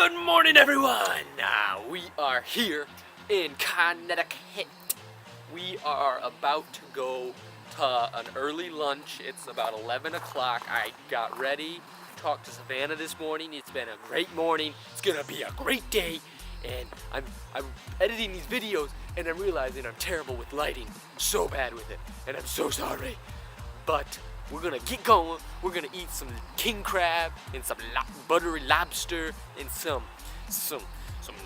Good morning, everyone! We are here in Connecticut. We are about to go to an early lunch. It's about 11 o'clock. I got ready, talked to Savannah this morning. It's been a great morning. It's gonna be a great day. And I'm editing these videos and I'm realizing I'm terrible with lighting. So bad with it. And I'm so sorry. But we're gonna get going. We're gonna eat some king crab and some buttery lobster and some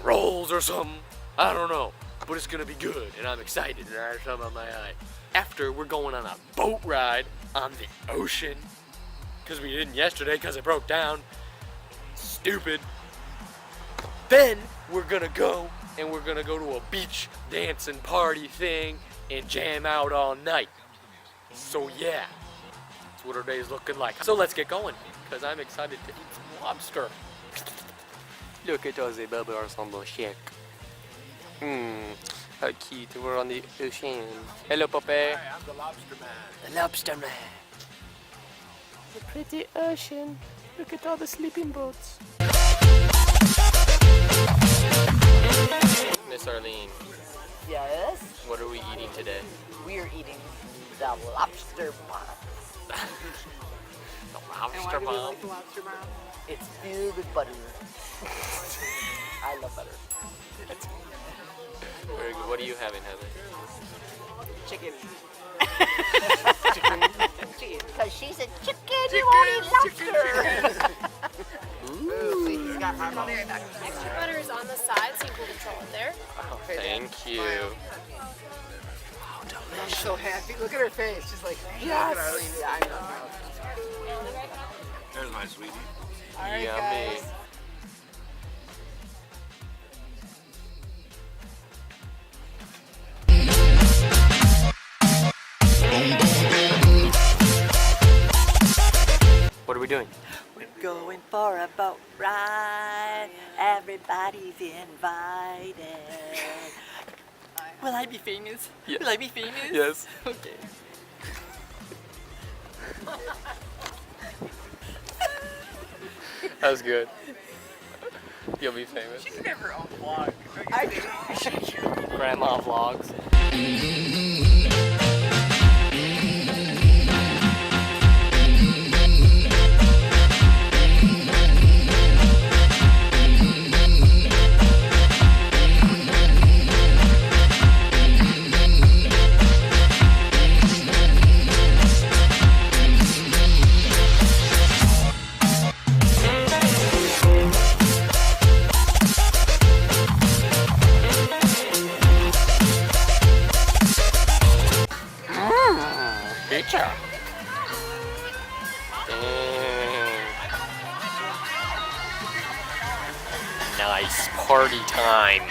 rolls or something. I don't know, but it's gonna be good, and I'm excited. And I have something on my eye. After, we're going on a boat ride on the ocean, cause we didn't yesterday, cause it broke down. Stupid. Then we're gonna go to a beach dancing party thing and jam out all night. So yeah. What our day is looking like. So let's get going, because I'm excited to eat some lobster. Look at us, baby, are some chic. How cute, we're on the ocean. Hello, Poppy. Hi, I'm the lobster man. The lobster man. The pretty ocean. Look at all the sleeping boats. Miss Arlene. Yes? What are we eating today? We're eating the lobster bomb. The lobster bomb. Like the lobster bomb? It's filled with butter. I love butter. Very good. What are you having, Heather? Chicken. Chicken. Because she's a chicken. You won't eat lobster. Ooh. He's got hot butter. Extra butter is on the side, so you can control it there. Oh, thank you. I'm so happy. Look at her face. She's like, Yes. yeah, I know. There's my sweetie. All right, Yummy. guys. What are we doing? We're going for a boat ride. Everybody's invited. Will I be famous? Yes. Will I be famous? Yes. Okay. That was good. You'll be famous. She can have her own vlog. Grandma vlogs. Picture. Nice party time.